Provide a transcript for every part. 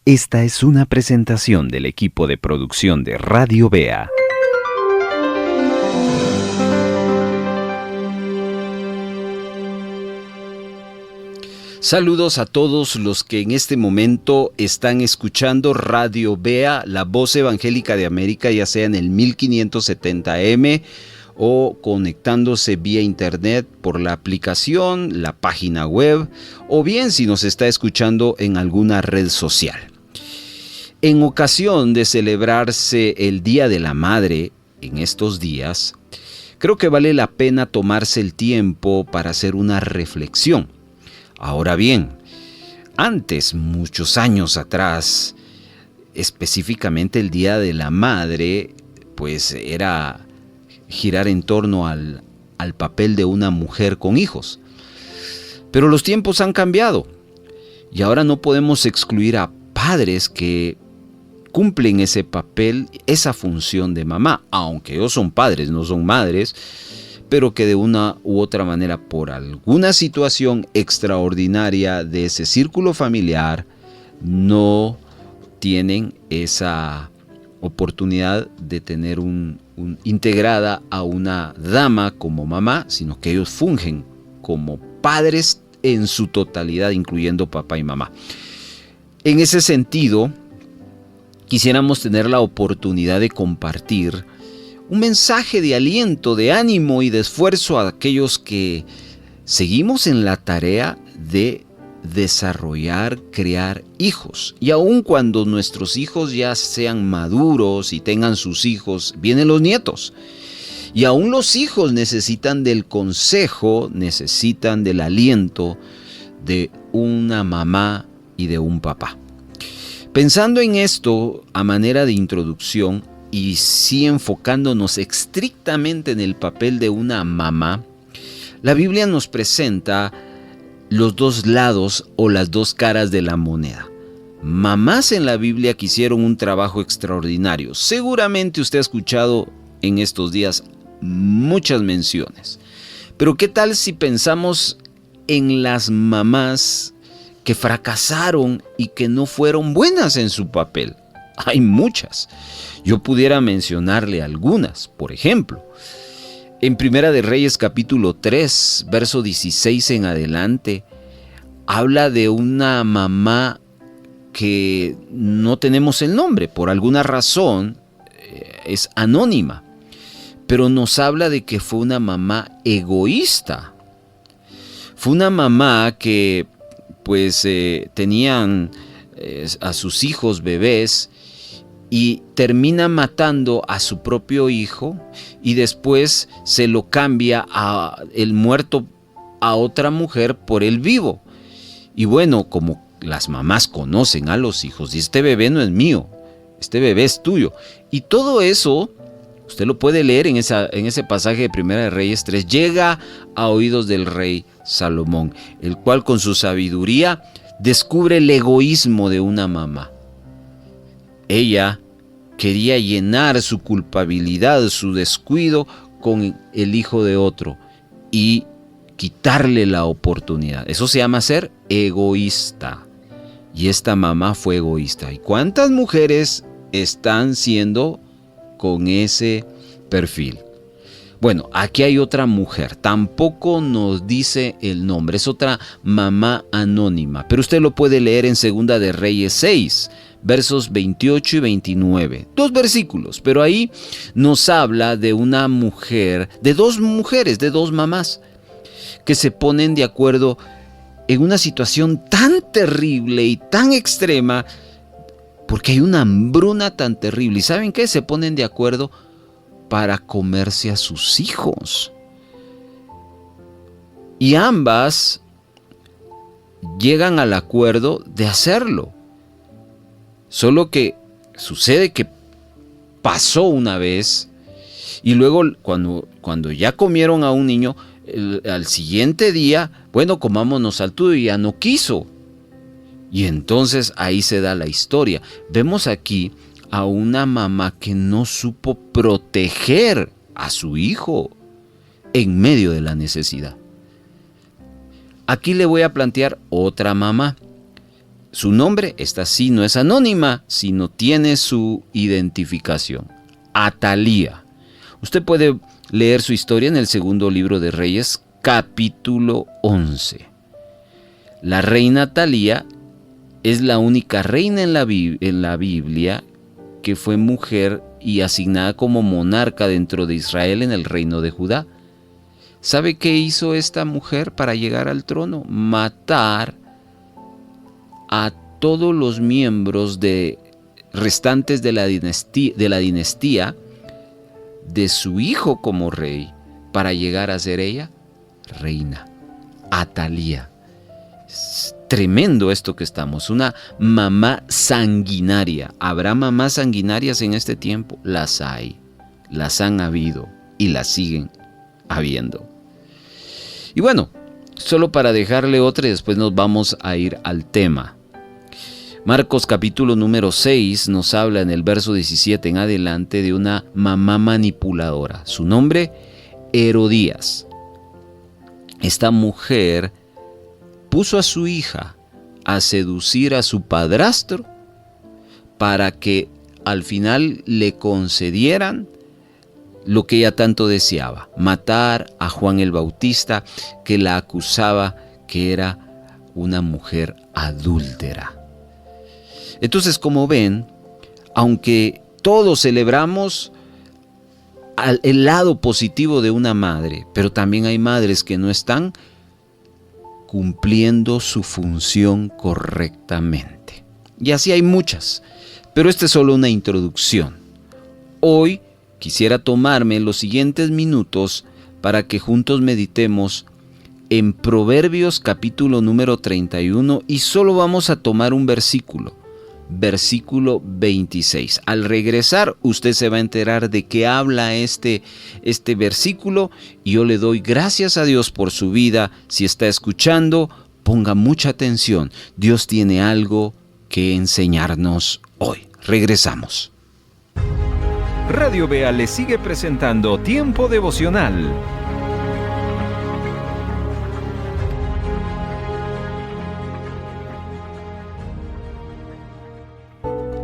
Esta es una presentación del equipo de producción de Radio Bea. Saludos a todos los que en este momento están escuchando Radio Bea, la voz evangélica de América, ya sea en el 1570M o conectándose vía internet por la aplicación, la página web, o bien si nos está escuchando en alguna red social. En ocasión de celebrarse el Día de la Madre en estos días, creo que vale la pena tomarse el tiempo para hacer una reflexión. Ahora bien, antes, muchos años atrás, específicamente el Día de la Madre, pues era girar en torno al papel de una mujer con hijos. Pero los tiempos han cambiado y ahora no podemos excluir a padres que cumplen ese papel, esa función de mamá, aunque ellos son padres, no son madres, pero que de una u otra manera, por alguna situación extraordinaria de ese círculo familiar, no tienen esa oportunidad de tener integrada a una dama como mamá, sino que ellos fungen como padres en su totalidad, incluyendo papá y mamá. En ese sentido, quisiéramos tener la oportunidad de compartir un mensaje de aliento, de ánimo y de esfuerzo a aquellos que seguimos en la tarea de desarrollar, crear hijos. Y aun cuando nuestros hijos ya sean maduros y tengan sus hijos, vienen los nietos. Y aún los hijos necesitan del consejo, necesitan del aliento de una mamá y de un papá. Pensando en esto a manera de introducción y sí enfocándonos estrictamente en el papel de una mamá, la Biblia nos presenta los dos lados o las dos caras de la moneda. Mamás en la Biblia que hicieron un trabajo extraordinario. Seguramente usted ha escuchado en estos días muchas menciones. Pero ¿qué tal si pensamos en las mamás que fracasaron y que no fueron buenas en su papel? Hay muchas. Yo pudiera mencionarle algunas. Por ejemplo, en Primera de Reyes capítulo 3, verso 16 en adelante, habla de una mamá que no tenemos el nombre. Por alguna razón es anónima. Pero nos habla de que fue una mamá egoísta. Fue una mamá que pues tenían a sus hijos bebés y termina matando a su propio hijo y después se lo cambia el muerto a otra mujer por el vivo. Y bueno, como las mamás conocen a los hijos, y este bebé no es mío, este bebé es tuyo. Y todo eso, usted lo puede leer en ese pasaje de Primera de Reyes 3, llega a oídos del rey Salomón, el cual con su sabiduría descubre el egoísmo de una mamá. Ella quería llenar su culpabilidad, su descuido con el hijo de otro y quitarle la oportunidad. Eso se llama ser egoísta. Y esta mamá fue egoísta. ¿Y cuántas mujeres están siendo con ese perfil? Bueno, aquí hay otra mujer, tampoco nos dice el nombre, es otra mamá anónima, pero usted lo puede leer en Segunda de Reyes 6, versos 28 y 29, 2 versículos, pero ahí nos habla de una mujer, de dos mujeres, de dos mamás, que se ponen de acuerdo en una situación tan terrible y tan extrema, porque hay una hambruna tan terrible, ¿y saben qué? Se ponen de acuerdo para comerse a sus hijos. Y ambas llegan al acuerdo de hacerlo. Solo que sucede que pasó una vez y luego cuando ya comieron a un niño, al siguiente día, bueno, comámonos al tuyo, y ya no quiso. Y entonces ahí se da la historia. Vemos aquí a una mamá que no supo proteger a su hijo en medio de la necesidad. Aquí le voy a plantear otra mamá Su nombre, esta sí no es anónima, sino tiene su identificación. Atalía. Usted puede leer su historia en el segundo libro de Reyes, capítulo 11. La reina Atalía es la única reina en la Biblia que fue mujer y asignada como monarca dentro de Israel en el reino de Judá. ¿Sabe qué hizo esta mujer para llegar al trono? Matar a todos los miembros restantes de la dinastía de su hijo como rey para llegar a ser ella reina. Atalía. Es tremendo esto que estamos. Una mamá sanguinaria. ¿Habrá mamás sanguinarias en este tiempo? Las hay. Las han habido y las siguen habiendo. Y bueno, solo para dejarle otra y después nos vamos a ir al tema. Marcos capítulo número 6 nos habla en el verso 17 en adelante de una mamá manipuladora. Su nombre, Herodías. Esta mujer puso a su hija a seducir a su padrastro para que al final le concedieran lo que ella tanto deseaba, matar a Juan el Bautista, que la acusaba que era una mujer adúltera. Entonces, como ven, aunque todos celebramos el lado positivo de una madre, pero también hay madres que no están cumpliendo su función correctamente. Y así hay muchas, pero esta es solo una introducción. Hoy quisiera tomarme los siguientes minutos para que juntos meditemos en Proverbios capítulo número 31 y solo vamos a tomar un versículo 26. Al regresar, usted se va a enterar de qué habla este versículo y yo le doy gracias a Dios por su vida. Si está escuchando, ponga mucha atención. Dios tiene algo que enseñarnos hoy. Regresamos. Radio Bea le sigue presentando Tiempo Devocional.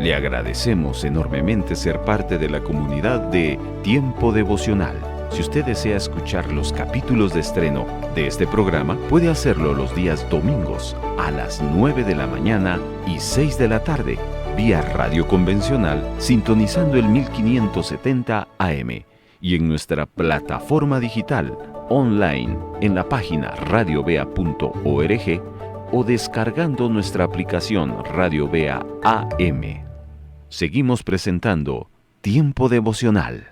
Le agradecemos enormemente ser parte de la comunidad de Tiempo Devocional. Si usted desea escuchar los capítulos de estreno de este programa, puede hacerlo los días domingos a las 9 de la mañana y 6 de la tarde, vía radio convencional, sintonizando el 1570 AM y en nuestra plataforma digital online en la página radiobea.org o descargando nuestra aplicación Radio Bea AM. Seguimos presentando Tiempo Devocional.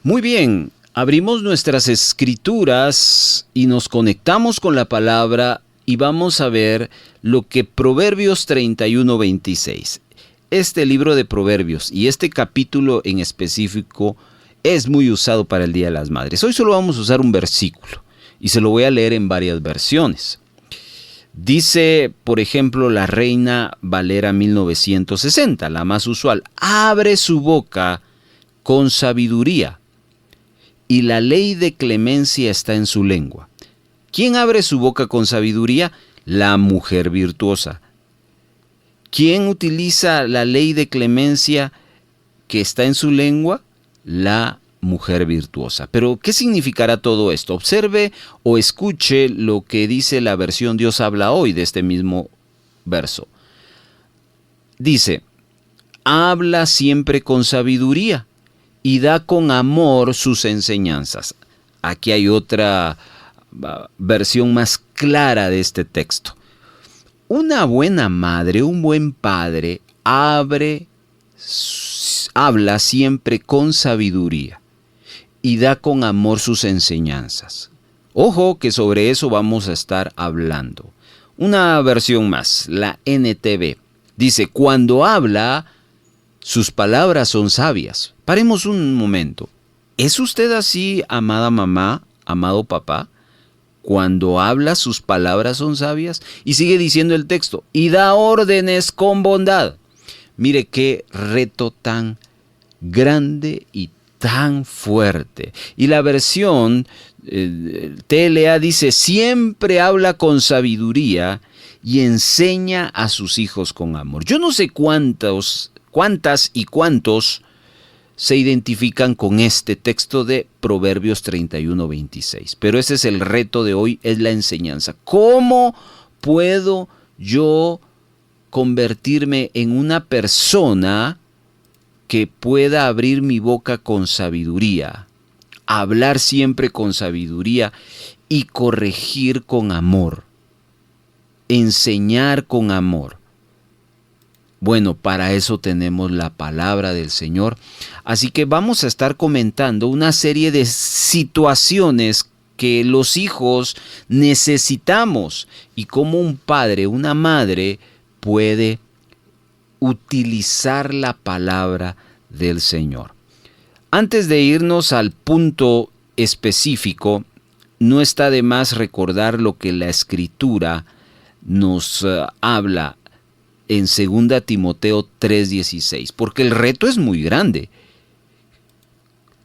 Muy bien, abrimos nuestras escrituras y nos conectamos con la palabra y vamos a ver lo que Proverbios 31:26. Este libro de Proverbios y este capítulo en específico es muy usado para el Día de las Madres. Hoy solo vamos a usar un versículo y se lo voy a leer en varias versiones. Dice, por ejemplo, la Reina Valera 1960, la más usual: abre su boca con sabiduría y la ley de clemencia está en su lengua. ¿Quién abre su boca con sabiduría? La mujer virtuosa. ¿Quién utiliza la ley de clemencia que está en su lengua? La mujer virtuosa. Pero, ¿qué significará todo esto? Observe o escuche lo que dice la versión Dios habla hoy de este mismo verso. Dice, habla siempre con sabiduría y da con amor sus enseñanzas. Aquí hay otra versión más clara de este texto. Una buena madre, un buen padre, habla siempre con sabiduría y da con amor sus enseñanzas. Ojo que sobre eso vamos a estar hablando. Una versión más, la NTV, dice, cuando habla, sus palabras son sabias. Paremos un momento. ¿Es usted así, amada mamá, amado papá? Cuando habla, sus palabras son sabias. Y sigue diciendo el texto, y da órdenes con bondad. Mire qué reto tan grande y tan fuerte. Y la versión TLA dice, siempre habla con sabiduría y enseña a sus hijos con amor. Yo no sé cuántas y cuántos se identifican con este texto de Proverbios 31:26. Pero ese es el reto de hoy, es la enseñanza. ¿Cómo puedo yo convertirme en una persona que pueda abrir mi boca con sabiduría, hablar siempre con sabiduría y corregir con amor, enseñar con amor? Bueno, para eso tenemos la palabra del Señor. Así que vamos a estar comentando una serie de situaciones que los hijos necesitamos y cómo un padre, una madre puede utilizar la palabra del Señor. Antes de irnos al punto específico, no está de más recordar lo que la Escritura nos habla en 2 Timoteo 3:16, porque el reto es muy grande.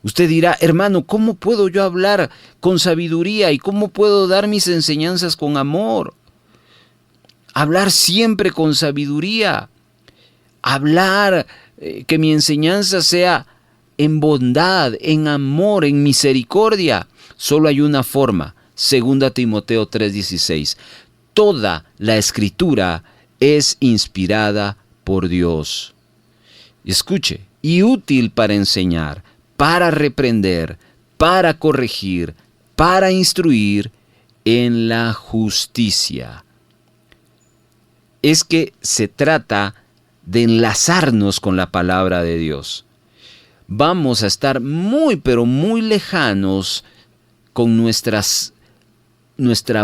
Usted dirá, hermano, ¿cómo puedo yo hablar con sabiduría y cómo puedo dar mis enseñanzas con amor? Hablar siempre con sabiduría, hablar que mi enseñanza sea en bondad, en amor, en misericordia. Solo hay una forma, 2 Timoteo 3:16. Toda la Escritura es inspirada por Dios. Escuche, y útil para enseñar, para reprender, para corregir, para instruir en la justicia. Es que se trata de enlazarnos con la palabra de Dios. Vamos a estar muy, pero muy lejanos con nuestra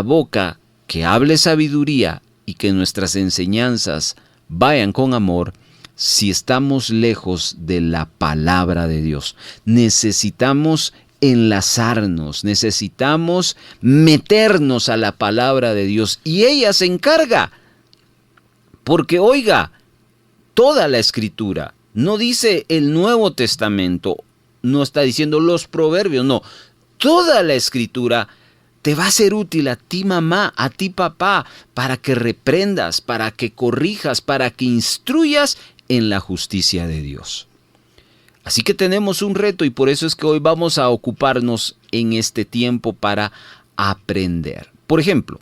boca que hable sabiduría y que nuestras enseñanzas vayan con amor si estamos lejos de la palabra de Dios. Necesitamos enlazarnos, necesitamos meternos a la palabra de Dios y ella se encarga. Porque oiga, toda la Escritura, no dice el Nuevo Testamento, no está diciendo los proverbios, no. Toda la Escritura te va a ser útil a ti mamá, a ti papá, para que reprendas, para que corrijas, para que instruyas en la justicia de Dios. Así que tenemos un reto y por eso es que hoy vamos a ocuparnos en este tiempo para aprender. Por ejemplo,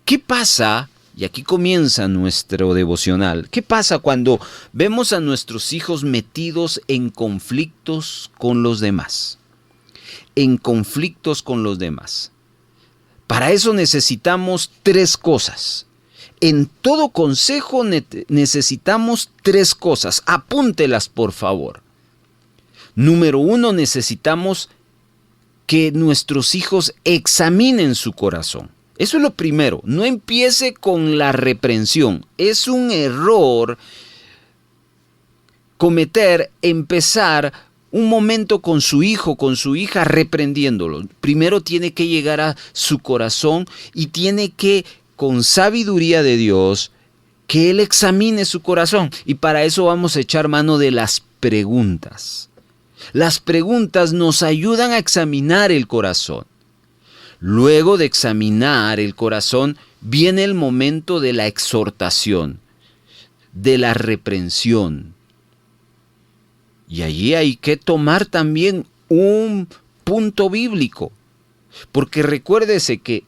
¿qué pasa? Y aquí comienza nuestro devocional. ¿Qué pasa cuando vemos a nuestros hijos metidos en conflictos con los demás? En conflictos con los demás. Para eso necesitamos 3 cosas. En todo consejo necesitamos 3 cosas. Apúntelas, por favor. Número 1, necesitamos que nuestros hijos examinen su corazón. Eso es lo primero. No empiece con la reprensión. Es un error empezar un momento con su hijo, con su hija, reprendiéndolo. Primero tiene que llegar a su corazón y tiene que, con sabiduría de Dios, que Él examine su corazón. Y para eso vamos a echar mano de las preguntas. Las preguntas nos ayudan a examinar el corazón. Luego de examinar el corazón, viene el momento de la exhortación, de la reprensión. Y allí hay que tomar también un punto bíblico. Porque recuérdese que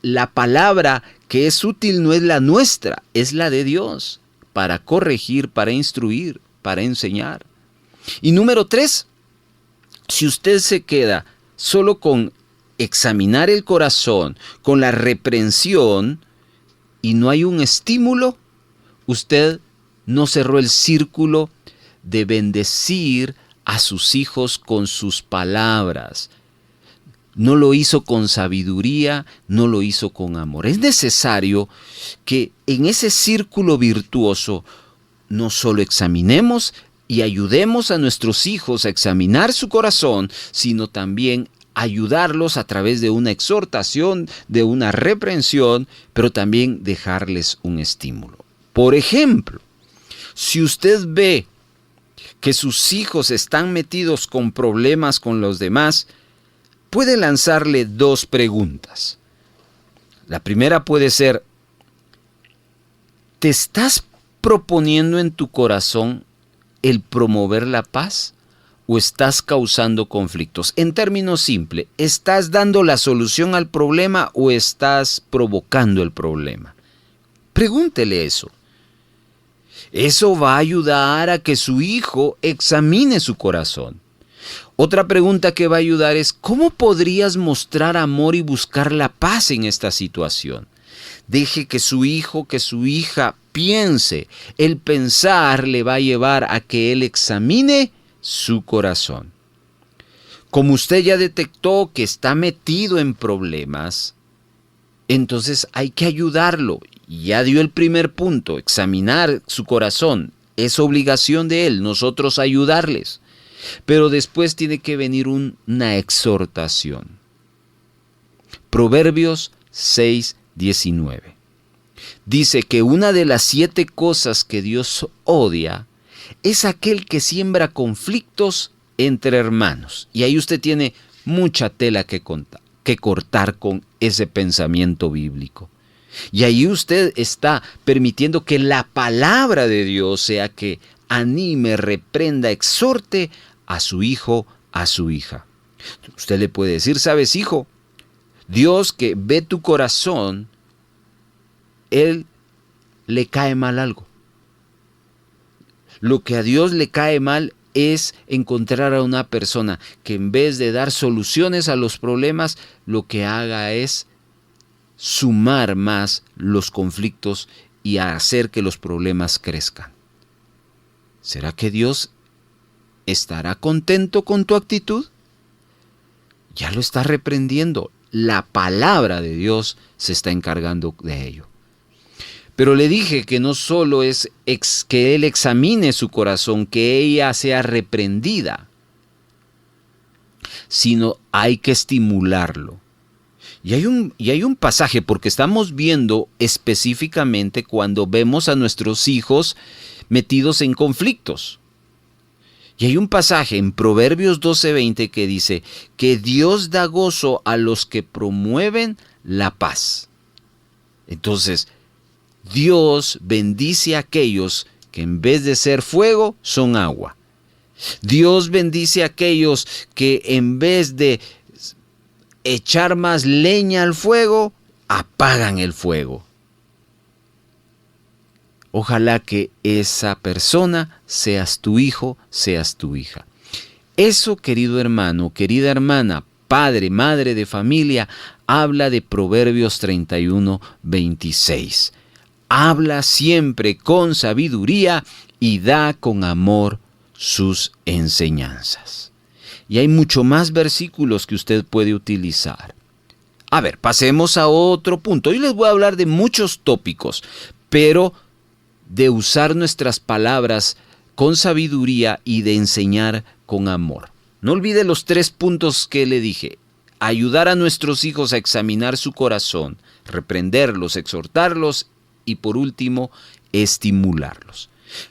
la palabra que es útil no es la nuestra, es la de Dios, para corregir, para instruir, para enseñar. Y número 3, si usted se queda solo con examinar el corazón, con la reprensión, y no hay un estímulo, usted no cerró el círculo de bendecir a sus hijos con sus palabras. No lo hizo con sabiduría, no lo hizo con amor. Es necesario que en ese círculo virtuoso no solo examinemos y ayudemos a nuestros hijos a examinar su corazón, sino también ayudarlos a través de una exhortación, de una reprensión, pero también dejarles un estímulo. Por ejemplo, si usted ve que sus hijos están metidos con problemas con los demás, puede lanzarle 2 preguntas. La primera puede ser, ¿Te estás proponiendo en tu corazón el promover la paz o estás causando conflictos? En términos simples, ¿estás dando la solución al problema o estás provocando el problema? Pregúntele eso. Eso va a ayudar a que su hijo examine su corazón. Otra pregunta que va a ayudar es, ¿cómo podrías mostrar amor y buscar la paz en esta situación? Deje que su hijo, que su hija piense. El pensar le va a llevar a que él examine su corazón. Como usted ya detectó que está metido en problemas, entonces hay que ayudarlo. Ya dio el primer punto, examinar su corazón. Es obligación de él, nosotros ayudarles. Pero después tiene que venir una exhortación. Proverbios 6:19. Dice que una de las 7 cosas que Dios odia es aquel que siembra conflictos entre hermanos. Y ahí usted tiene mucha tela que cortar con ese pensamiento bíblico. Y ahí usted está permitiendo que la palabra de Dios sea que anime, reprenda, exhorte a su hijo, a su hija. Usted le puede decir, ¿sabes, hijo? Dios que ve tu corazón, Él le cae mal algo. Lo que a Dios le cae mal es encontrar a una persona que en vez de dar soluciones a los problemas, lo que haga es sumar más los conflictos y hacer que los problemas crezcan. ¿Será que Dios estará contento con tu actitud? Ya lo está reprendiendo. La palabra de Dios se está encargando de ello. Pero le dije que no solo es que él examine su corazón, que ella sea reprendida, sino hay que estimularlo. Y hay un pasaje, porque estamos viendo específicamente cuando vemos a nuestros hijos metidos en conflictos. Y hay un pasaje en Proverbios 12:20 que dice que Dios da gozo a los que promueven la paz. Entonces, Dios bendice a aquellos que en vez de ser fuego, son agua. Dios bendice a aquellos que en vez de echar más leña al fuego, apagan el fuego. Ojalá que esa persona seas tu hijo, seas tu hija. Eso, querido hermano, querida hermana, padre, madre de familia, habla de Proverbios 31:26. Habla siempre con sabiduría y da con amor sus enseñanzas. Y hay mucho más versículos que usted puede utilizar. A ver, pasemos a otro punto. Hoy les voy a hablar de muchos tópicos, pero de usar nuestras palabras con sabiduría y de enseñar con amor. No olvide los 3 puntos que le dije. Ayudar a nuestros hijos a examinar su corazón, reprenderlos, exhortarlos y por último, estimularlos.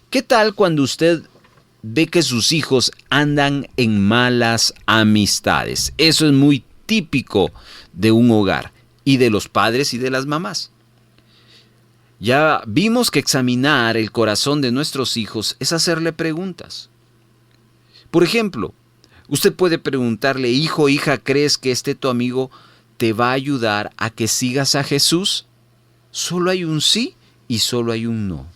¿Qué tal cuando usted ve que sus hijos andan en malas amistades? Eso es muy típico de un hogar y de los padres y de las mamás. Ya vimos que examinar el corazón de nuestros hijos es hacerle preguntas. Por ejemplo, usted puede preguntarle, hijo, hija, ¿crees que tu amigo te va a ayudar a que sigas a Jesús? Solo hay un sí y solo hay un no.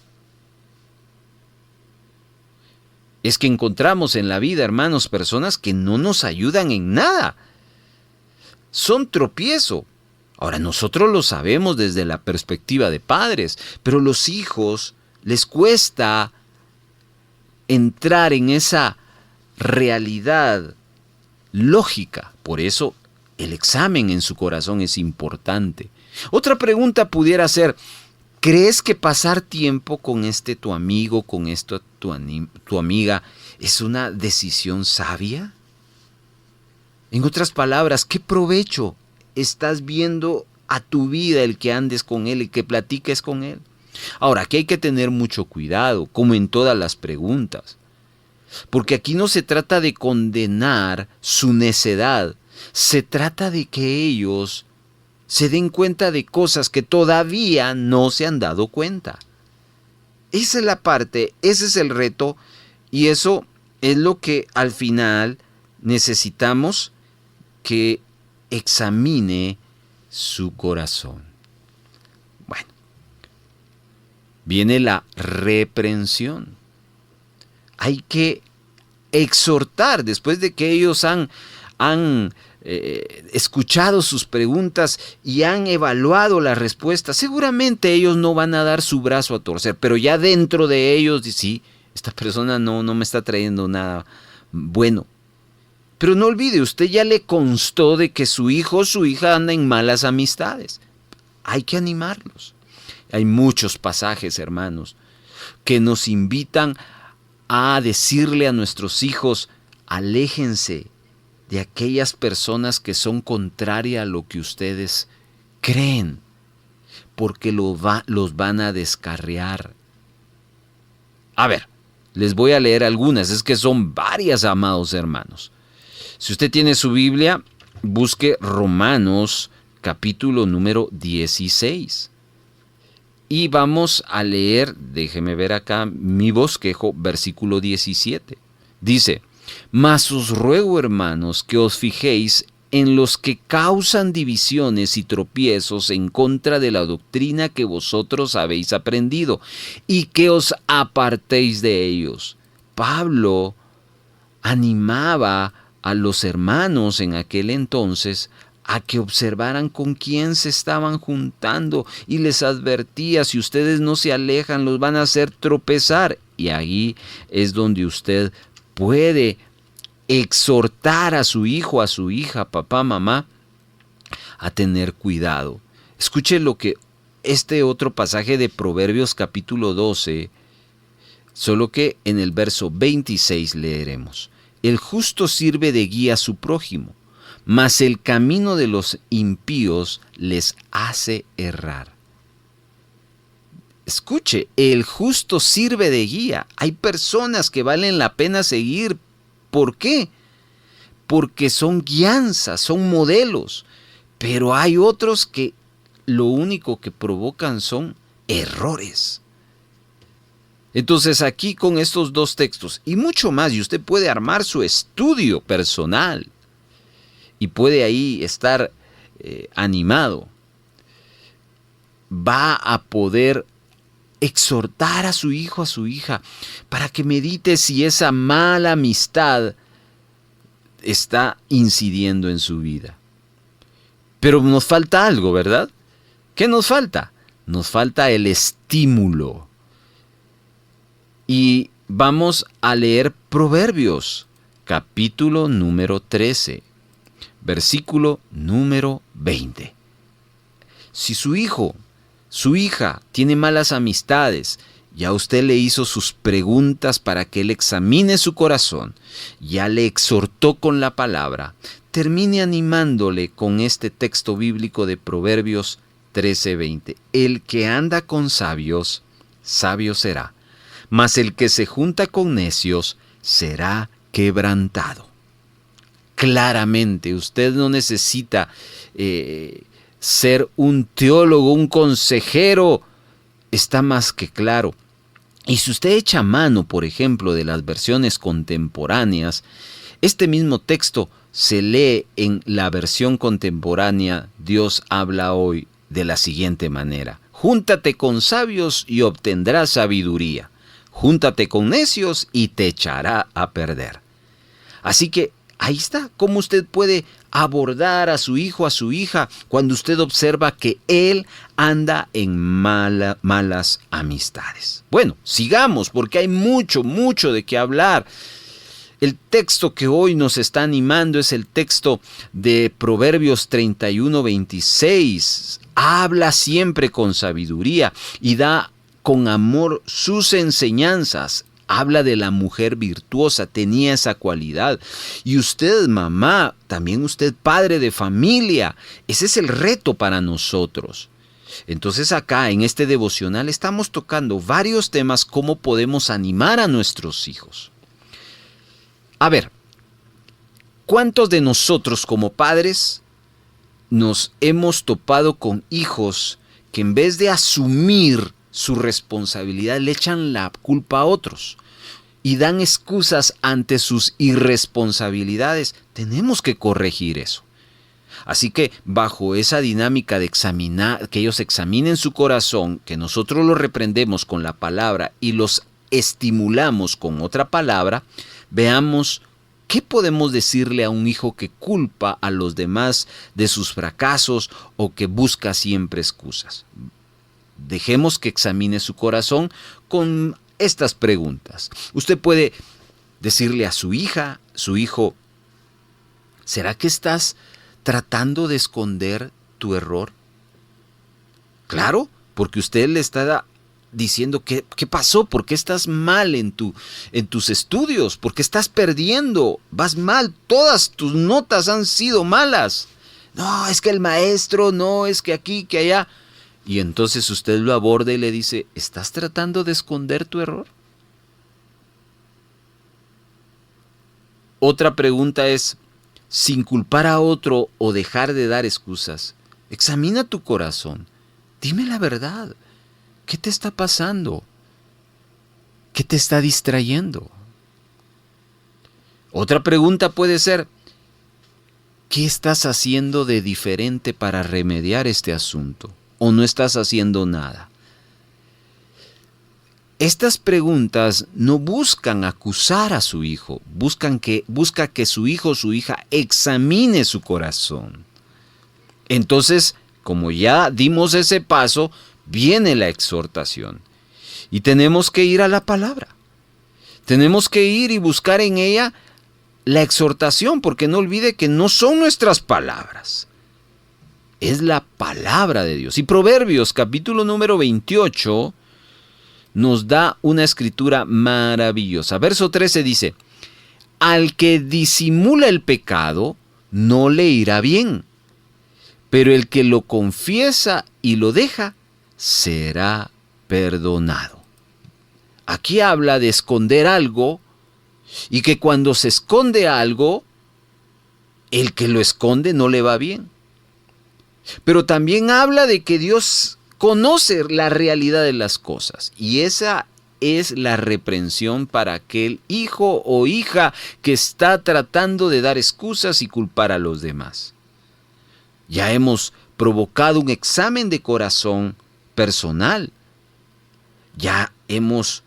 Es que encontramos en la vida, hermanos, personas que no nos ayudan en nada. Son tropiezo. Ahora, nosotros lo sabemos desde la perspectiva de padres, pero los hijos les cuesta entrar en esa realidad lógica. Por eso, el examen en su corazón es importante. Otra pregunta pudiera ser, ¿crees que pasar tiempo con tu amigo, con tu amiga, es una decisión sabia? En otras palabras, ¿qué provecho estás viendo a tu vida el que andes con él, el que platiques con él? Ahora, aquí hay que tener mucho cuidado, como en todas las preguntas. Porque aquí no se trata de condenar su necedad, se trata de que ellos se den cuenta de cosas que todavía no se han dado cuenta. Esa es la parte, ese es el reto, y eso es lo que al final necesitamos que examine su corazón. Bueno, viene la reprensión. Hay que exhortar después de que ellos han escuchado sus preguntas y han evaluado la respuesta. Seguramente ellos no van a dar su brazo a torcer, pero ya dentro de ellos, sí, esta persona no me está trayendo nada bueno. Pero no olvide, usted ya le constó de que su hijo o su hija anda en malas amistades. Hay que animarlos. Hay muchos pasajes, hermanos, que nos invitan a decirle a nuestros hijos: aléjense de aquellas personas que son contrarias a lo que ustedes creen, porque los van a descarriar. A ver, les voy a leer algunas, es que son varias, amados hermanos. Si usted tiene su Biblia, busque Romanos capítulo número 16. Y vamos a leer, déjeme ver acá mi bosquejo, versículo 17. Dice: mas os ruego, hermanos, que os fijéis en los que causan divisiones y tropiezos en contra de la doctrina que vosotros habéis aprendido, y que os apartéis de ellos. Pablo animaba a los hermanos en aquel entonces a que observaran con quién se estaban juntando, y les advertía: si ustedes no se alejan, los van a hacer tropezar. Y ahí es donde usted puede exhortar a su hijo, a su hija, papá, mamá, a tener cuidado. Escuche lo que este otro pasaje de Proverbios capítulo 12, solo que en el verso 26 leeremos: el justo sirve de guía a su prójimo, mas el camino de los impíos les hace errar. Escuche, el justo sirve de guía. Hay personas que valen la pena seguir. ¿Por qué? Porque son guianzas, son modelos. Pero hay otros que lo único que provocan son errores. Entonces aquí con estos dos textos y mucho más, y usted puede armar su estudio personal y puede ahí estar animado, va a poder exhortar a su hijo, a su hija, para que medite si esa mala amistad está incidiendo en su vida. Pero nos falta algo, ¿verdad? ¿Qué nos falta? Nos falta el estímulo. Y vamos a leer Proverbios, capítulo número 13, versículo número 20. Si su hijo, su hija tiene malas amistades, ya usted le hizo sus preguntas para que él examine su corazón, ya le exhortó con la palabra, termine animándole con este texto bíblico de Proverbios 13:20. El que anda con sabios, sabio será, mas el que se junta con necios será quebrantado. Claramente, usted no necesita ser un teólogo, un consejero, está más que claro. Y si usted echa mano, por ejemplo, de las versiones contemporáneas, este mismo texto se lee en la versión contemporánea Dios habla hoy de la siguiente manera: júntate con sabios y obtendrás sabiduría. Júntate con necios y te echará a perder. Así que ahí está cómo usted puede abordar a su hijo, a su hija, cuando usted observa que él anda en malas amistades. Bueno, sigamos porque hay mucho de qué hablar. El texto que hoy nos está animando es el texto de Proverbios 31:26. Habla siempre con sabiduría y da con amor sus enseñanzas. Habla de la mujer virtuosa, tenía esa cualidad. Y usted, mamá, también usted, padre de familia, ese es el reto para nosotros. Entonces acá en este devocional estamos tocando varios temas, cómo podemos animar a nuestros hijos. A ver, ¿cuántos de nosotros como padres nos hemos topado con hijos que en vez de asumir su responsabilidad, le echan la culpa a otros y dan excusas ante sus irresponsabilidades. Tenemos que corregir eso. Así que bajo esa dinámica de examinar, que ellos examinen su corazón, que nosotros los reprendemos con la palabra y los estimulamos con otra palabra, veamos qué podemos decirle a un hijo que culpa a los demás de sus fracasos o que busca siempre excusas. Dejemos que examine su corazón con estas preguntas. Usted puede decirle a su hija, su hijo, ¿será que estás tratando de esconder tu error? Claro, porque usted le está diciendo ¿qué pasó? ¿Por qué estás mal en tus estudios? ¿Por qué estás perdiendo? Vas mal, todas tus notas han sido malas. No, es que el maestro, no, es que aquí, que allá. Y entonces usted lo aborda y le dice, ¿estás tratando de esconder tu error? Otra pregunta es, sin culpar a otro o dejar de dar excusas, examina tu corazón. Dime la verdad. ¿Qué te está pasando? ¿Qué te está distrayendo? Otra pregunta puede ser, ¿qué estás haciendo de diferente para remediar este asunto? ¿O no estás haciendo nada? Estas preguntas no buscan acusar a su hijo, busca que su hijo o su hija examine su corazón. Entonces, como ya dimos ese paso, viene la exhortación. Y tenemos que ir a la palabra. Tenemos que ir y buscar en ella la exhortación, porque no olvide que no son nuestras palabras. Es la palabra de Dios. Y Proverbios, capítulo número 28, nos da una escritura maravillosa. Verso 13 dice, al que disimula el pecado, no le irá bien, pero el que lo confiesa y lo deja, será perdonado. Aquí habla de esconder algo y que cuando se esconde algo, el que lo esconde no le va bien. Pero también habla de que Dios conoce la realidad de las cosas y esa es la reprensión para aquel hijo o hija que está tratando de dar excusas y culpar a los demás. Ya hemos provocado un examen de corazón personal. Ya hemos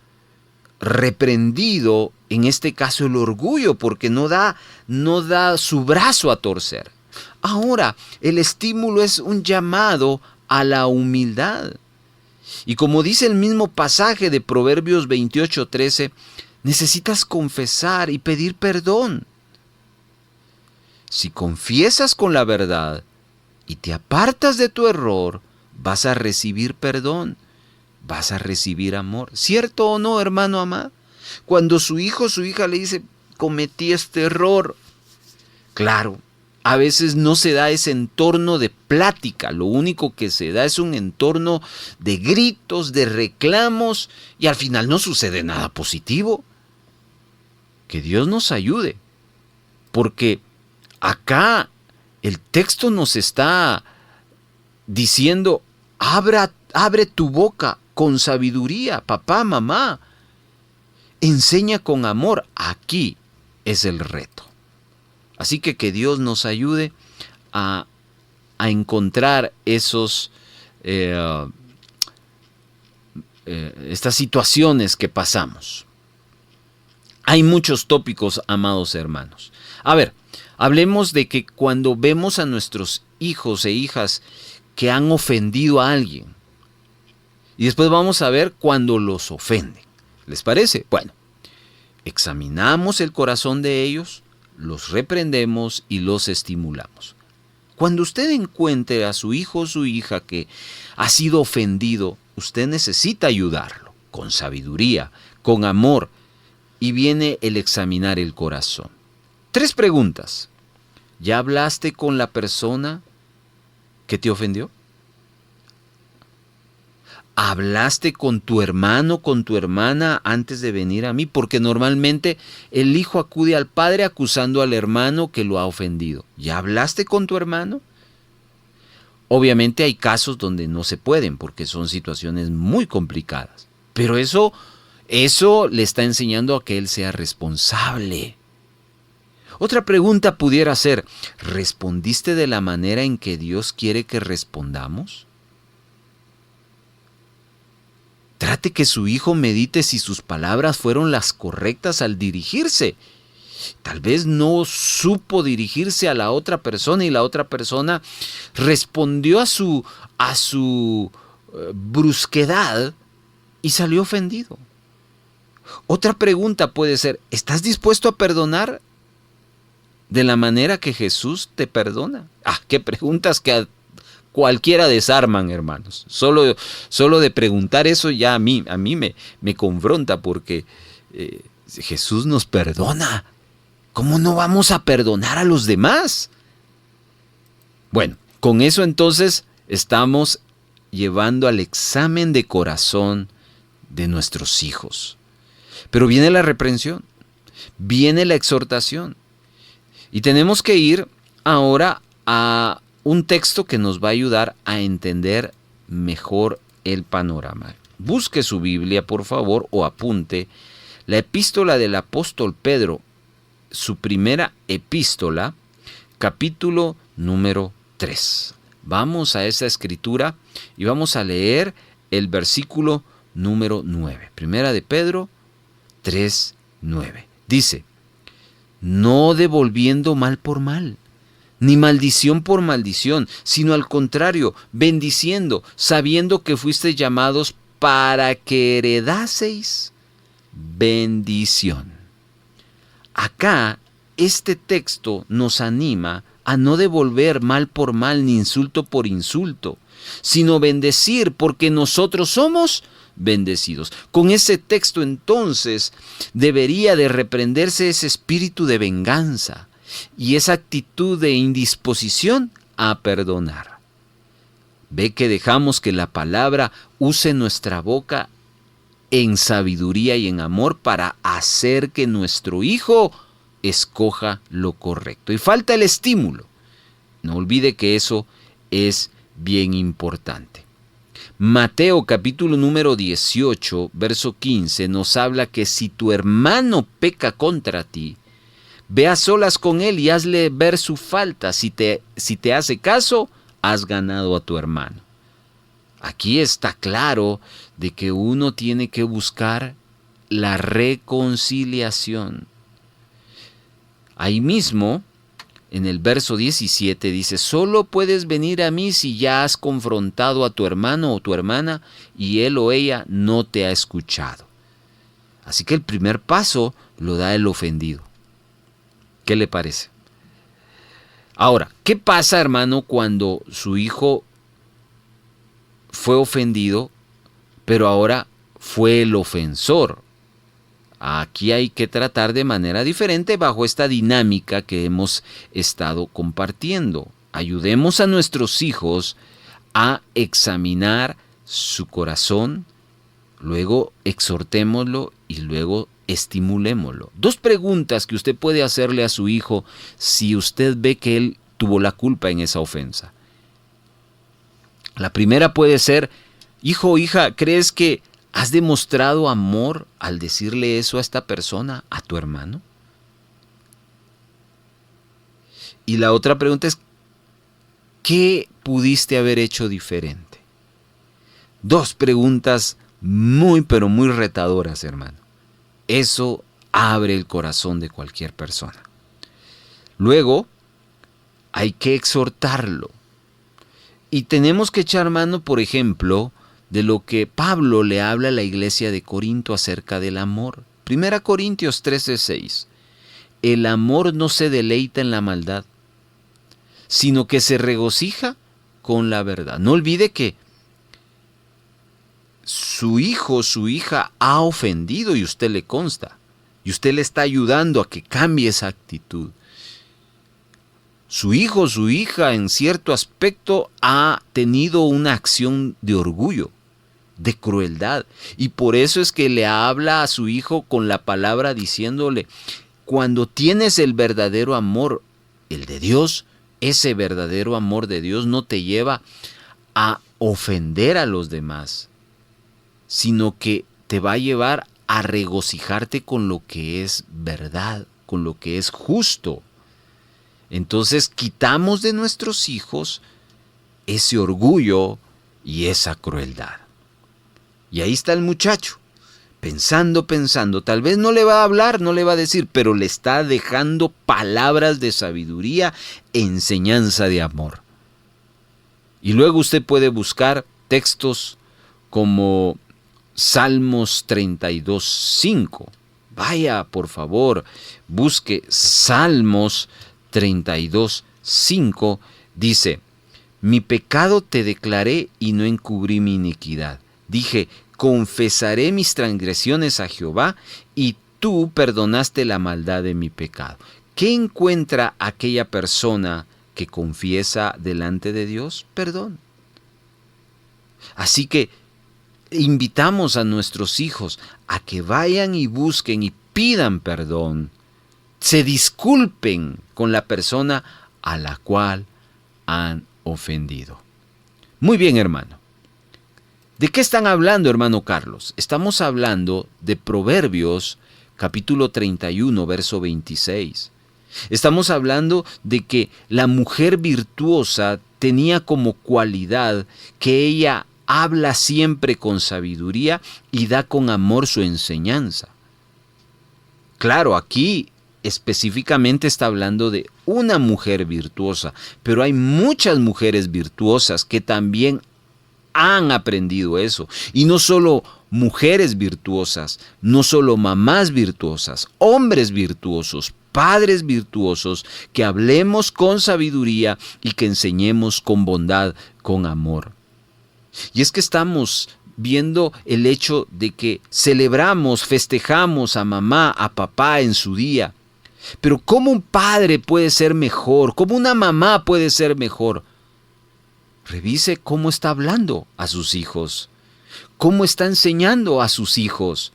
reprendido, en este caso, el orgullo, porque no da su brazo a torcer. Ahora, el estímulo es un llamado a la humildad. Y como dice el mismo pasaje de Proverbios 28:13, necesitas confesar y pedir perdón. Si confiesas con la verdad y te apartas de tu error, vas a recibir perdón, vas a recibir amor. ¿Cierto o no, hermano amado? Cuando su hijo o su hija le dice, cometí este error, claro, a veces no se da ese entorno de plática, lo único que se da es un entorno de gritos, de reclamos, y al final no sucede nada positivo. Que Dios nos ayude, porque acá el texto nos está diciendo, abre tu boca con sabiduría, papá, mamá, enseña con amor. Aquí es el reto. Así que Dios nos ayude a encontrar estas situaciones que pasamos. Hay muchos tópicos, amados hermanos. A ver, hablemos de que cuando vemos a nuestros hijos e hijas que han ofendido a alguien, y después vamos a ver cuando los ofenden. ¿Les parece? Bueno, examinamos el corazón de ellos, los reprendemos y los estimulamos. Cuando usted encuentre a su hijo o su hija que ha sido ofendido, usted necesita ayudarlo con sabiduría, con amor, y viene el examinar el corazón. 3 preguntas. ¿Ya hablaste con la persona que te ofendió? ¿Hablaste con tu hermano, con tu hermana antes de venir a mí? Porque normalmente el hijo acude al padre acusando al hermano que lo ha ofendido. ¿Ya hablaste con tu hermano? Obviamente hay casos donde no se pueden porque son situaciones muy complicadas. Pero eso le está enseñando a que él sea responsable. Otra pregunta pudiera ser, ¿respondiste de la manera en que Dios quiere que respondamos? Trate que su hijo medite si sus palabras fueron las correctas al dirigirse. Tal vez no supo dirigirse a la otra persona y la otra persona respondió a su brusquedad y salió ofendido. Otra pregunta puede ser, ¿estás dispuesto a perdonar de la manera que Jesús te perdona? Qué preguntas que a cualquiera desarman, hermanos. Solo de preguntar eso ya a mí me confronta porque Jesús nos perdona. ¿Cómo no vamos a perdonar a los demás? Bueno, con eso entonces estamos llevando al examen de corazón de nuestros hijos. Pero viene la reprensión, viene la exhortación. Y tenemos que ir ahora a un texto que nos va a ayudar a entender mejor el panorama. Busque su Biblia, por favor, o apunte la epístola del apóstol Pedro, su primera epístola, capítulo número 3. Vamos a esa escritura y vamos a leer el versículo número 9. Primera de Pedro 3:9. Dice, no devolviendo mal por mal, ni maldición por maldición, sino al contrario, bendiciendo, sabiendo que fuisteis llamados para que heredaseis bendición. Acá, este texto nos anima a no devolver mal por mal ni insulto por insulto, sino bendecir porque nosotros somos bendecidos. Con ese texto entonces debería de reprenderse ese espíritu de venganza y esa actitud de indisposición a perdonar. Ve que dejamos que la palabra use nuestra boca en sabiduría y en amor para hacer que nuestro hijo escoja lo correcto. Y falta el estímulo. No olvide que eso es bien importante. Mateo capítulo número 18, verso 15 nos habla que si tu hermano peca contra ti, ve a solas con él y hazle ver su falta. Si te hace caso, has ganado a tu hermano. Aquí está claro de que uno tiene que buscar la reconciliación. Ahí mismo, en el verso 17 dice, solo puedes venir a mí si ya has confrontado a tu hermano o tu hermana y él o ella no te ha escuchado. Así que el primer paso lo da el ofendido. ¿Qué le parece? Ahora, ¿qué pasa, hermano, cuando su hijo fue ofendido, pero ahora fue el ofensor? Aquí hay que tratar de manera diferente bajo esta dinámica que hemos estado compartiendo. Ayudemos a nuestros hijos a examinar su corazón, luego exhortémoslo y luego estimulémoslo. 2 preguntas que usted puede hacerle a su hijo si usted ve que él tuvo la culpa en esa ofensa. La primera puede ser, hijo o hija, ¿crees que has demostrado amor al decirle eso a esta persona, a tu hermano? Y la otra pregunta es, ¿qué pudiste haber hecho diferente? 2 preguntas muy, pero muy retadoras, hermano. Eso abre el corazón de cualquier persona. Luego, hay que exhortarlo. Y tenemos que echar mano, por ejemplo, de lo que Pablo le habla a la iglesia de Corinto acerca del amor. 1 Corintios 13:6. El amor no se deleita en la maldad, sino que se regocija con la verdad. No olvide que su hijo o su hija ha ofendido y usted le consta. Y usted le está ayudando a que cambie esa actitud. Su hijo o su hija en cierto aspecto ha tenido una acción de orgullo, de crueldad. Y por eso es que le habla a su hijo con la palabra diciéndole, cuando tienes el verdadero amor, el de Dios, ese verdadero amor de Dios no te lleva a ofender a los demás, sino que te va a llevar a regocijarte con lo que es verdad, con lo que es justo. Entonces quitamos de nuestros hijos ese orgullo y esa crueldad. Y ahí está el muchacho, pensando, tal vez no le va a hablar, no le va a decir, pero le está dejando palabras de sabiduría, enseñanza de amor. Y luego usted puede buscar textos como Salmos 32:5. Vaya, por favor, busque Salmos 32:5. Dice: mi pecado te declaré y no encubrí mi iniquidad. Dije: confesaré mis transgresiones a Jehová, y tú perdonaste la maldad de mi pecado. ¿Qué encuentra aquella persona que confiesa delante de Dios? Perdón. Así que invitamos a nuestros hijos a que vayan y busquen y pidan perdón, se disculpen con la persona a la cual han ofendido. Muy bien, hermano. ¿De qué están hablando, hermano Carlos? Estamos hablando de Proverbios capítulo 31, verso 26. Estamos hablando de que la mujer virtuosa tenía como cualidad que ella habla siempre con sabiduría y da con amor su enseñanza. Claro, aquí específicamente está hablando de una mujer virtuosa, pero hay muchas mujeres virtuosas que también han aprendido eso. Y no solo mujeres virtuosas, no solo mamás virtuosas, hombres virtuosos, padres virtuosos, que hablemos con sabiduría y que enseñemos con bondad, con amor. Y es que estamos viendo el hecho de que celebramos, festejamos a mamá, a papá en su día. Pero ¿cómo un padre puede ser mejor? ¿Cómo una mamá puede ser mejor? Revise cómo está hablando a sus hijos, cómo está enseñando a sus hijos.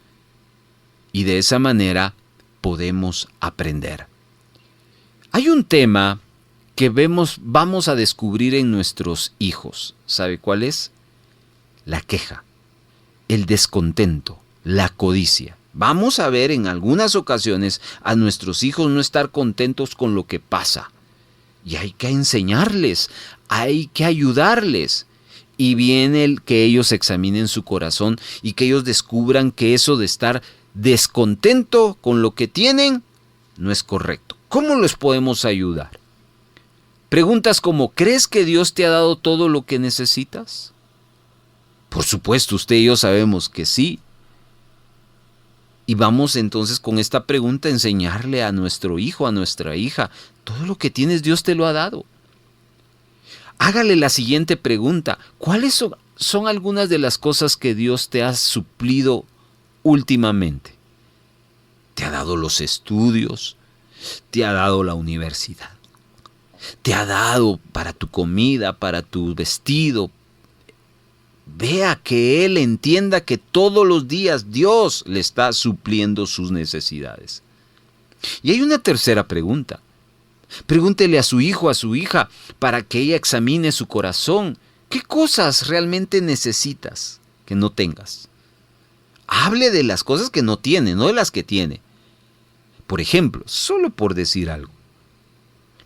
Y de esa manera podemos aprender. Hay un tema que vamos a descubrir en nuestros hijos. ¿Sabe cuál es? La queja, el descontento, la codicia. Vamos a ver en algunas ocasiones a nuestros hijos no estar contentos con lo que pasa. Y hay que enseñarles, hay que ayudarles. Y viene el que ellos examinen su corazón y que ellos descubran que eso de estar descontento con lo que tienen no es correcto. ¿Cómo los podemos ayudar? Preguntas como: ¿crees que Dios te ha dado todo lo que necesitas? Por supuesto, usted y yo sabemos que sí. Y vamos entonces con esta pregunta a enseñarle a nuestro hijo, a nuestra hija: todo lo que tienes Dios te lo ha dado. Hágale la siguiente pregunta: ¿cuáles son algunas de las cosas que Dios te ha suplido últimamente? ¿Te ha dado los estudios? ¿Te ha dado la universidad? ¿Te ha dado para tu comida, para tu vestido? Vea que él entienda que todos los días Dios le está supliendo sus necesidades. Y hay una tercera pregunta. Pregúntele a su hijo, a su hija, para que ella examine su corazón. ¿Qué cosas realmente necesitas que no tengas? Hable de las cosas que no tiene, no de las que tiene. Por ejemplo, solo por decir algo,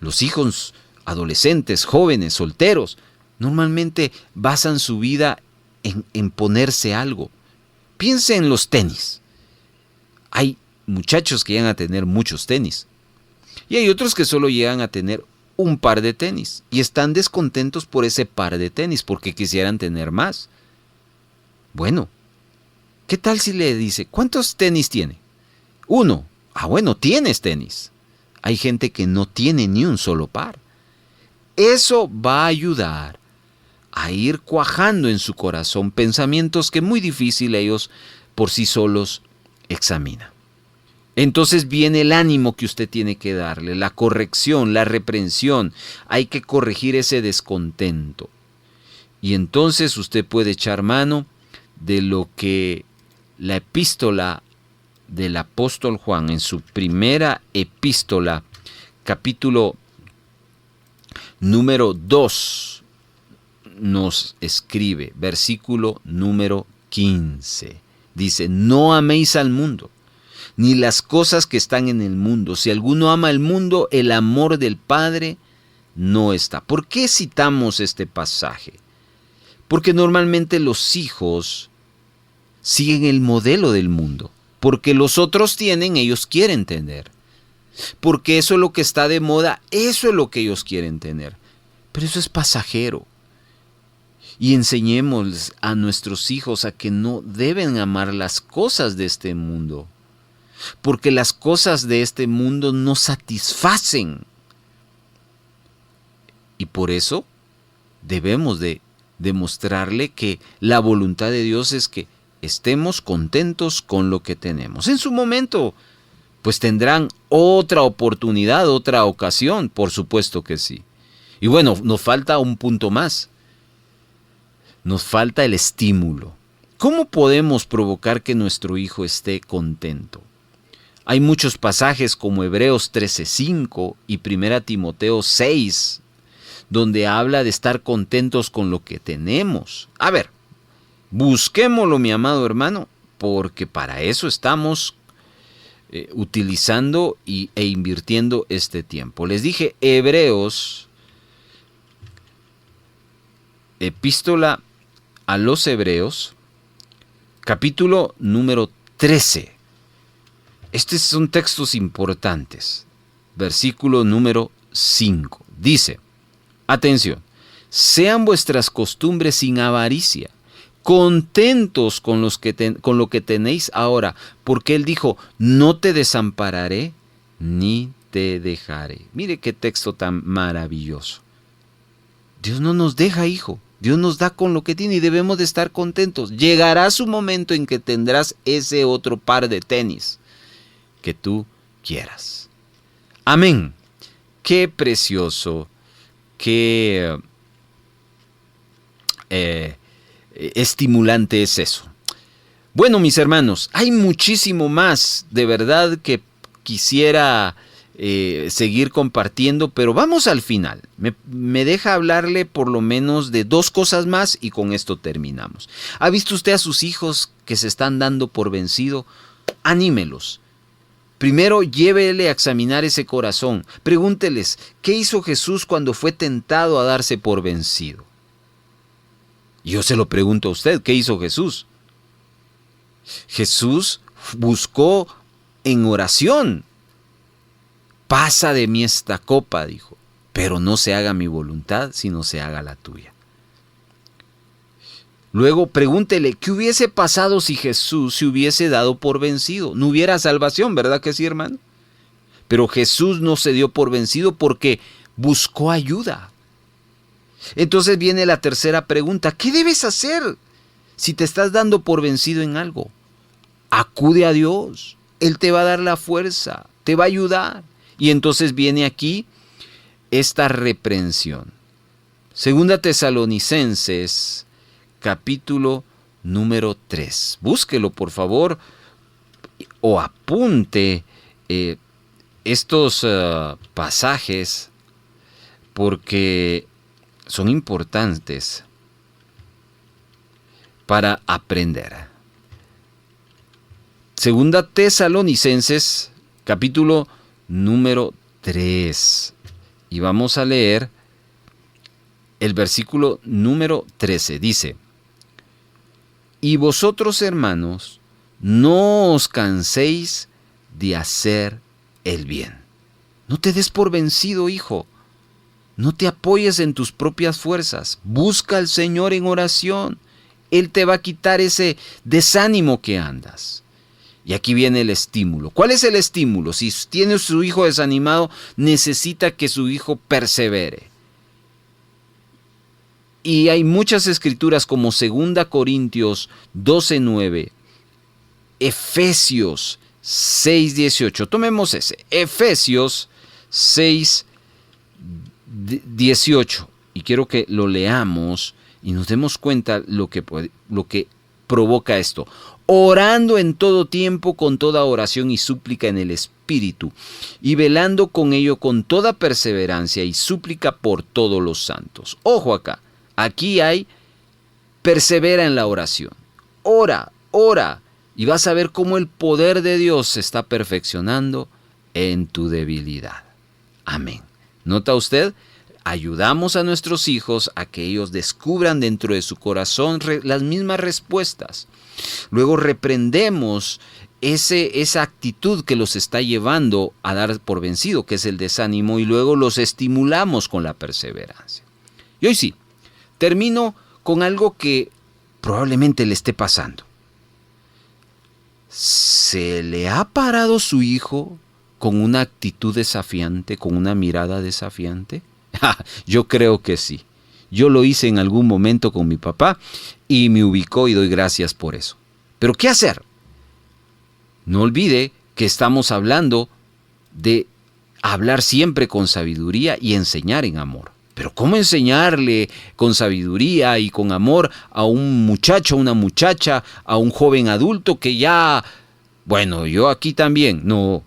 los hijos adolescentes, jóvenes, solteros, normalmente basan su vida en ponerse algo. Piense en los tenis. Hay muchachos que llegan a tener muchos tenis. Y hay otros que solo llegan a tener un par de tenis. Y están descontentos por ese par de tenis, porque quisieran tener más. Bueno, ¿qué tal si le dice: ¿cuántos tenis tiene? Uno. Ah, bueno, tienes tenis. Hay gente que no tiene ni un solo par. Eso va a ayudar a ir cuajando en su corazón pensamientos que muy difícil ellos por sí solos examinan. Entonces viene el ánimo que usted tiene que darle, la corrección, la reprensión. Hay que corregir ese descontento. Y entonces usted puede echar mano de lo que la epístola del apóstol Juan, en su primera epístola, capítulo número 2 nos escribe, versículo número 15. Dice, no améis al mundo, ni las cosas que están en el mundo. Si alguno ama el mundo, el amor del Padre no está. ¿Por qué citamos este pasaje? Porque normalmente los hijos siguen el modelo del mundo. Porque los otros tienen, ellos quieren tener. Porque eso es lo que está de moda, eso es lo que ellos quieren tener. Pero eso es pasajero. Y enseñemos a nuestros hijos a que no deben amar las cosas de este mundo. Porque las cosas de este mundo no satisfacen. Y por eso debemos de demostrarle que la voluntad de Dios es que estemos contentos con lo que tenemos. En su momento, pues tendrán otra oportunidad, otra ocasión, por supuesto que sí. Y bueno, nos falta un punto más. Nos falta el estímulo. ¿Cómo podemos provocar que nuestro hijo esté contento? Hay muchos pasajes como Hebreos 13:5 y 1 Timoteo 6, donde habla de estar contentos con lo que tenemos. A ver, busquémoslo, mi amado hermano, porque para eso estamos utilizando e invirtiendo este tiempo. Les dije, Hebreos, epístola a los Hebreos, capítulo número 13. Estos son textos importantes. Versículo número 5. Dice, atención, sean vuestras costumbres sin avaricia, contentos con lo que tenéis ahora, porque Él dijo, no te desampararé ni te dejaré. Mire qué texto tan maravilloso. Dios no nos deja, hijo. Dios nos da con lo que tiene y debemos de estar contentos. Llegará su momento en que tendrás ese otro par de tenis que tú quieras. Amén. Qué precioso, qué estimulante es eso. Bueno, mis hermanos, hay muchísimo más de verdad que quisiera seguir compartiendo, pero vamos al final. Me deja hablarle por lo menos de 2 cosas más y con esto terminamos. ¿Ha visto usted a sus hijos que se están dando por vencido? Anímelos. Primero, llévele a examinar ese corazón. Pregúnteles, ¿qué hizo Jesús cuando fue tentado a darse por vencido? Yo se lo pregunto a usted, ¿qué hizo Jesús? Jesús buscó en oración. Pasa de mí esta copa, dijo, pero no se haga mi voluntad, sino se haga la tuya. Luego pregúntele, ¿qué hubiese pasado si Jesús se hubiese dado por vencido? No hubiera salvación, ¿verdad que sí, hermano? Pero Jesús no se dio por vencido porque buscó ayuda. Entonces viene la tercera pregunta, ¿qué debes hacer si te estás dando por vencido en algo? Acude a Dios, Él te va a dar la fuerza, te va a ayudar. Y entonces viene aquí esta reprensión. Segunda Tesalonicenses, capítulo número 3. Búsquelo, por favor, o apunte estos pasajes porque son importantes para aprender. Segunda Tesalonicenses, capítulo número 3. Y vamos a leer el versículo número 13. Dice, y vosotros, hermanos, no os canséis de hacer el bien. No te des por vencido, hijo. No te apoyes en tus propias fuerzas. Busca al Señor en oración. Él te va a quitar ese desánimo que andas. Y aquí viene el estímulo. ¿Cuál es el estímulo? Si tiene su hijo desanimado, necesita que su hijo persevere. Y hay muchas escrituras como 2 Corintios 12:9, Efesios 6:18. Tomemos ese. Efesios 6:18. Y quiero que lo leamos y nos demos cuenta lo que provoca esto. orando en todo tiempo con toda oración y súplica en el Espíritu, y velando con ello con toda perseverancia y súplica por todos los santos. Ojo acá, aquí hay persevera en la oración. Ora, y vas a ver cómo el poder de Dios se está perfeccionando en tu debilidad. Amén. ¿Nota usted? Ayudamos a nuestros hijos a que ellos descubran dentro de su corazón las mismas respuestas. Luego reprendemos esa actitud que los está llevando a dar por vencido, que es el desánimo, y luego los estimulamos con la perseverancia. Y hoy sí, termino con algo que probablemente le esté pasando. ¿Se le ha parado su hijo con una actitud desafiante, con una mirada desafiante? Yo creo que sí. Yo lo hice en algún momento con mi papá y me ubicó y doy gracias por eso. ¿Pero qué hacer? No olvide que estamos hablando de hablar siempre con sabiduría y enseñar en amor. Pero ¿cómo enseñarle con sabiduría y con amor a un muchacho, a una muchacha, a un joven adulto que ya, bueno, yo aquí también, no,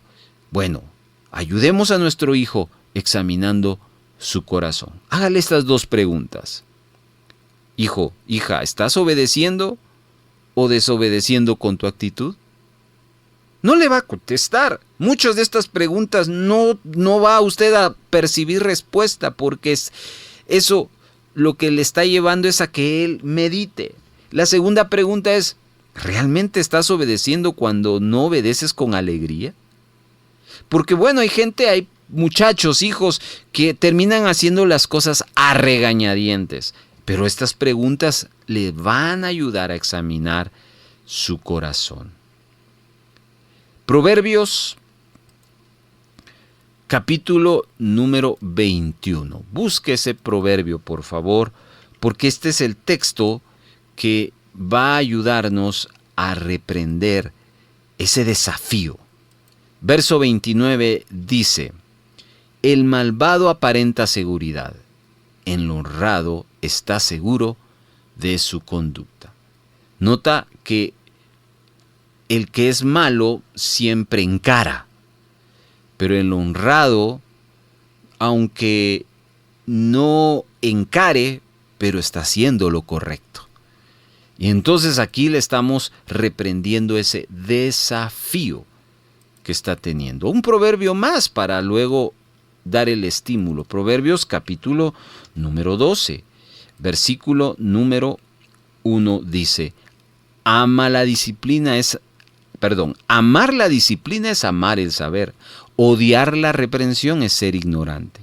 bueno, ayudemos a nuestro hijo examinando su corazón. Hágale estas dos preguntas. Hijo, hija, ¿estás obedeciendo o desobedeciendo con tu actitud? No le va a contestar. Muchas de estas preguntas no va usted a percibir respuesta, porque eso lo que le está llevando es a que él medite. La segunda pregunta es, ¿realmente estás obedeciendo cuando no obedeces con alegría? Porque bueno, hay muchachos, hijos, que terminan haciendo las cosas a regañadientes, pero estas preguntas le van a ayudar a examinar su corazón. Proverbios, capítulo número 21. Busque ese proverbio, por favor, porque este es el texto que va a ayudarnos a reprender ese desafío. Verso 29 dice: el malvado aparenta seguridad, el honrado está seguro de su conducta. Nota que el que es malo siempre encara, pero el honrado, aunque no encare, pero está haciendo lo correcto. Y entonces aquí le estamos reprendiendo ese desafío que está teniendo. Un proverbio más para luego dar el estímulo. Proverbios capítulo número 12, versículo número 1 dice: amar la disciplina es amar el saber, odiar la reprensión es ser ignorante.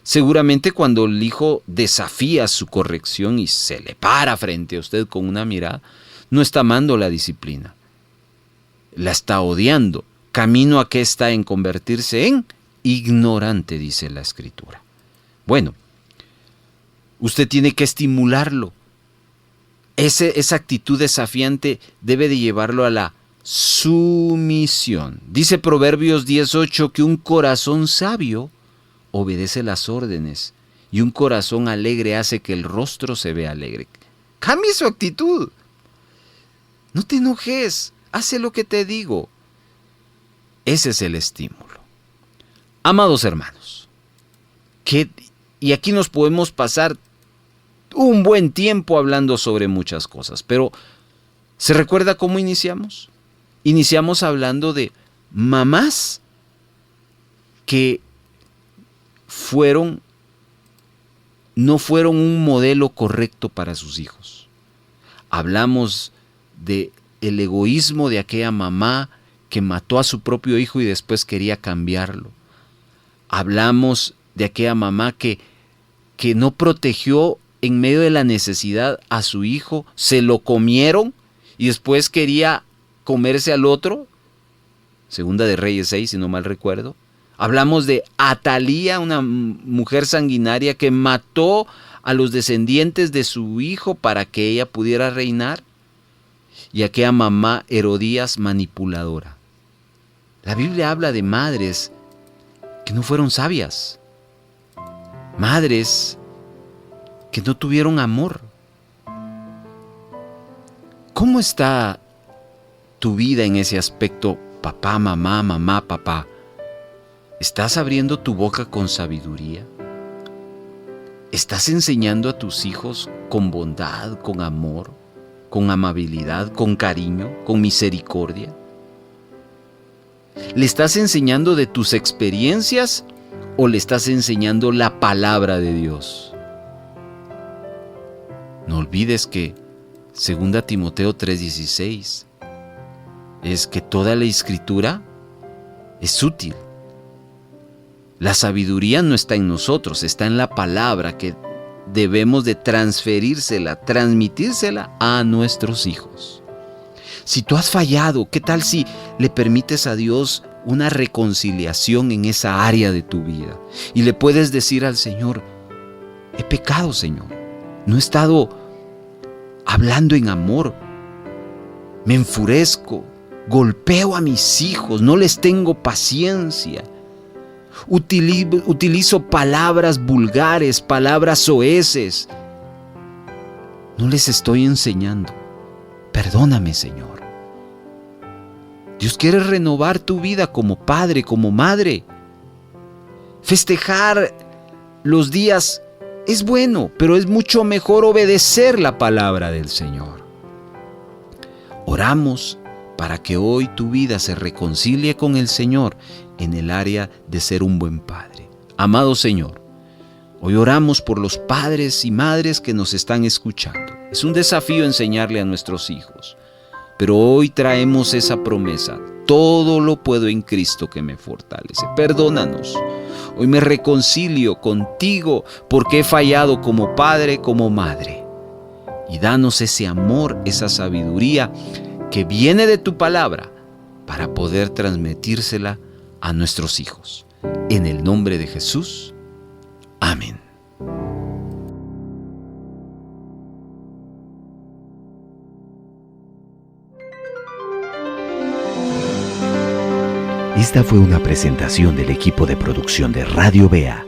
Seguramente cuando el hijo desafía su corrección y se le para frente a usted con una mirada, no está amando la disciplina, la está odiando, camino a que está en convertirse en ignorante, dice la Escritura. Bueno, usted tiene que estimularlo. Esa actitud desafiante debe de llevarlo a la sumisión. Dice Proverbios 18 que un corazón sabio obedece las órdenes y un corazón alegre hace que el rostro se vea alegre. Cambie su actitud. No te enojes, hace lo que te digo. Ese es el estímulo. Amados hermanos, y aquí nos podemos pasar un buen tiempo hablando sobre muchas cosas, pero ¿se recuerda cómo iniciamos? Iniciamos hablando de mamás que no fueron un modelo correcto para sus hijos. Hablamos de el egoísmo de aquella mamá que mató a su propio hijo y después quería cambiarlo. Hablamos de aquella mamá que no protegió en medio de la necesidad a su hijo, se lo comieron y después quería comerse al otro. Segunda de Reyes 6, si no mal recuerdo. Hablamos de Atalía, una mujer sanguinaria que mató a los descendientes de su hijo para que ella pudiera reinar. Y aquella mamá Herodías manipuladora. La Biblia habla de madres que no fueron sabias. Madres que no tuvieron amor. ¿Cómo está tu vida en ese aspecto? Papá, mamá, mamá, papá. ¿Estás abriendo tu boca con sabiduría? ¿Estás enseñando a tus hijos con bondad, con amor, con amabilidad, con cariño, con misericordia? ¿Le estás enseñando de tus experiencias o le estás enseñando la palabra de Dios? No olvides que 2 Timoteo 3:16 es que toda la escritura es útil. La sabiduría no está en nosotros, está en la palabra que debemos de transmitírsela a nuestros hijos. Si tú has fallado, ¿qué tal si le permites a Dios una reconciliación en esa área de tu vida? Y le puedes decir al Señor: he pecado, Señor, no he estado hablando en amor, me enfurezco, golpeo a mis hijos, no les tengo paciencia. Utilizo palabras vulgares, palabras soeces. No les estoy enseñando. Perdóname, Señor. Dios quiere renovar tu vida como padre, como madre. Festejar los días es bueno, pero es mucho mejor obedecer la palabra del Señor. Oramos para que hoy tu vida se reconcilie con el Señor en el área de ser un buen padre. Amado Señor, hoy oramos por los padres y madres que nos están escuchando. Es un desafío enseñarle a nuestros hijos, pero hoy traemos esa promesa: todo lo puedo en Cristo que me fortalece. Perdónanos. Hoy me reconcilio contigo porque he fallado como padre, como madre. Y danos ese amor, esa sabiduría que viene de tu palabra para poder transmitírsela a nuestros hijos. En el nombre de Jesús. Amén. Esta fue una presentación del equipo de producción de Radio Bea.